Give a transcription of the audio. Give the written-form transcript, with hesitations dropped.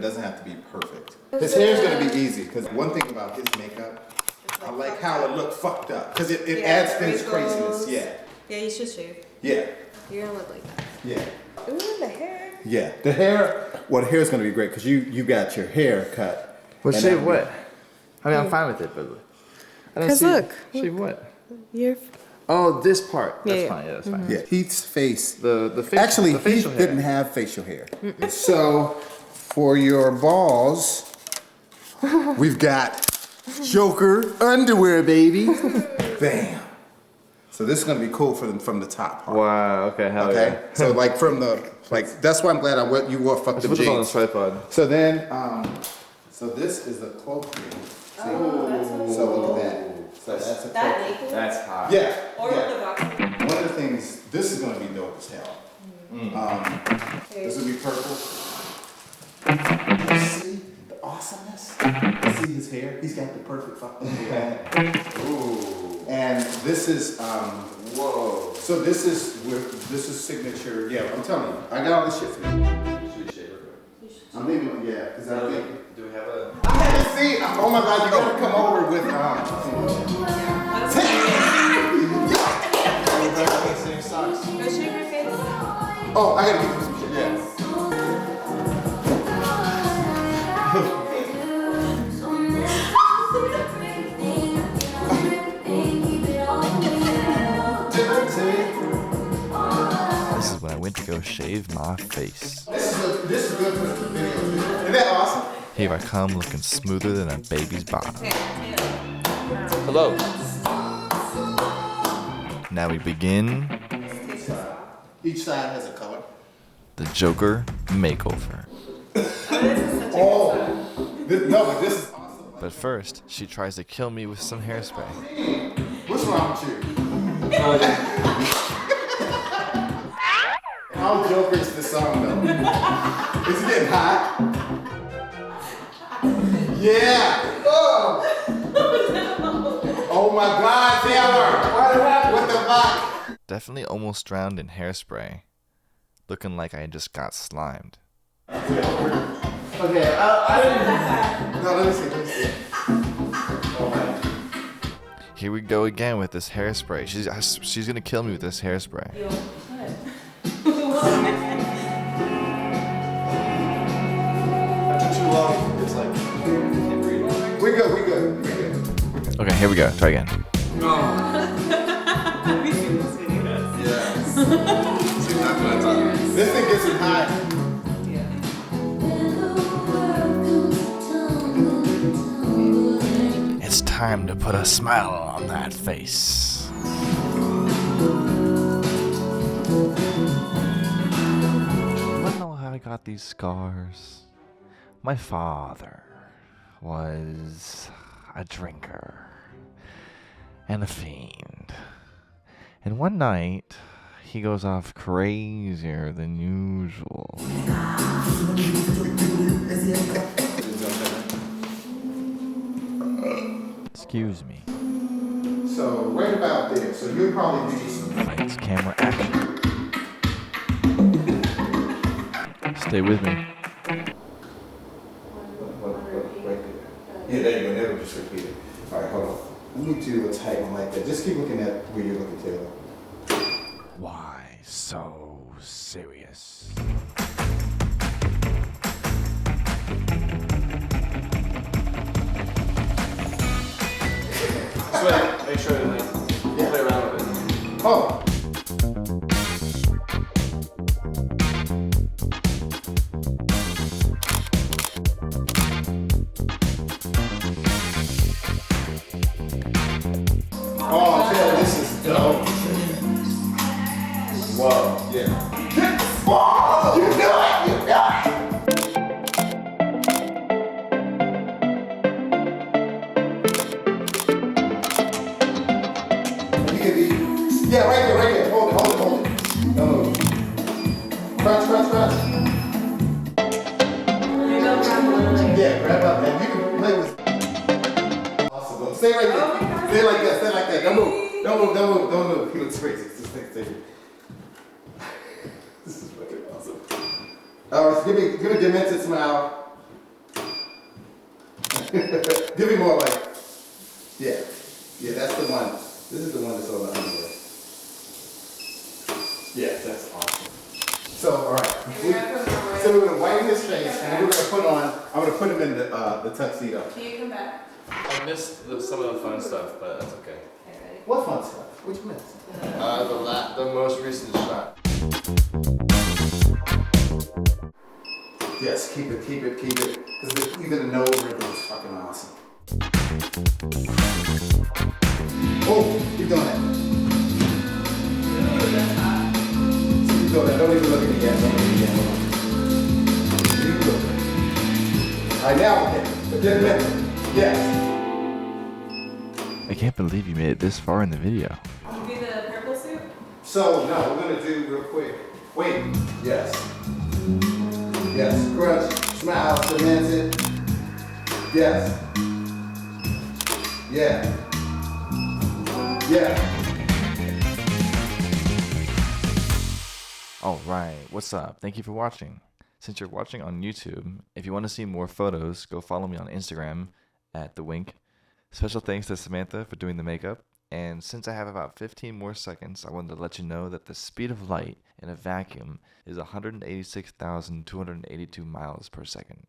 doesn't have to be perfect. His hair's gonna be easy, because one thing about his makeup, I like how it looks fucked up, because it adds to his craziness. Yeah. Yeah, you should shave. Yeah. You're gonna look like that. Yeah. Ooh, the hair. Yeah, the hair. Well, the hair's gonna be great because you got your hair cut. Well, shave what? I mean, I'm fine with it, but I don't see. Look. Shave what? You're. Oh, this part. That's fine. Yeah, that's fine. Yeah, Heath's face. The facial. Actually, the facial Heath hair. didn't have facial hair. So, for your balls, we've got Joker underwear, baby. Bam. So this is gonna be cool for them from the top part. Wow. Okay. Hell Okay. yeah. So like from the that's why I'm glad you wore fucked Let's up put this on the jeans. tripod. So then so this is the cloak here. See? So look at that. So that's a cloak. That's hot. Yeah. Or yeah. the box. One of the things, this is gonna be dope as hell. This will be purple. You see the awesomeness? You see his hair? He's got the perfect fucking hair. Ooh. And this is whoa. So this is signature. Yeah, I'm telling you, I got all this shit for you. Should we shave it? I'm leaving. Yeah, because I think. Do we have a? I haven't seen. Oh my God, you gotta come over with Same socks. Go shave your face. Oh, I gotta give you some shit. Yeah. This is when I went to go shave my face. This is good for the video. Isn't that awesome? Here I come looking smoother than a baby's bottom. Hello. Now we begin Each side has a color. the Joker makeover. Oh, no, but this is awesome. But first, she tries to kill me with some hairspray. What's wrong with you? How Joker is the song though? Is it getting hot? Yeah. Oh. Oh my God, Taylor. What the fuck? Definitely almost drowned in hairspray. Looking like I just got slimed. Okay, I didn't. No, let me see. Oh my. Here we go again with this hairspray. She's gonna kill me with this hairspray. After too long, it's like. We good. Okay, here we go. Try again. Have you seen this video? This thing gets him high. It's time to put a smile on that face. Wanna know how I got these scars? My father was a drinker and a fiend. And one night, he goes off crazier than usual. Excuse me. So right about there. So you'll probably be. Lights, camera, action. Stay with me. Right there. Yeah, there you go. That'll just repeat it. All right, hold on. Let me do a tight one like that. Just keep looking at where you're looking, Taylor. Why so serious? Make sure to play around with it. Oh. Oh, Taylor, this is dope. Whoa, yeah. Oh, you know it, you know it. Yeah, right there. Hold it. No move. Crunch. Yeah, grab up, man. You can play with. Awesome. Stay right there. Stay like that. Don't move. He looks crazy. Just stay. This is fucking awesome. All right, so give me a demented smile. Give me more like, yeah. Yeah, that's the one. This is the one that's on the underwear. Yeah, that's awesome. So, all right. So we're gonna whiten his face, and then we're gonna put on. I'm gonna put him in the tuxedo. Can you come back? I missed some of the fun stuff, but that's okay. Okay, ready? What fun stuff? What you miss? The most recent shot. Yes, keep it. Because even the nose rhythm is fucking awesome. Oh, keep doing that. Keep doing that. Don't even look at me yet. Don't look at me yet. Hold on. Keep looking. All right, now okay. Yes. I can't believe you made it this far in the video. Can you do the purple suit? So, no, we're gonna do real quick. Wait. Yes. Yes. Crunch. Smile. Cement it. Yes. Yeah. Yeah. Alright, what's up? Thank you for watching. Since you're watching on YouTube, if you want to see more photos, go follow me on Instagram at @thewink. Special thanks to Samantha for doing the makeup. And since I have about 15 more seconds, I wanted to let you know that the speed of light in a vacuum is 186,282 miles per second.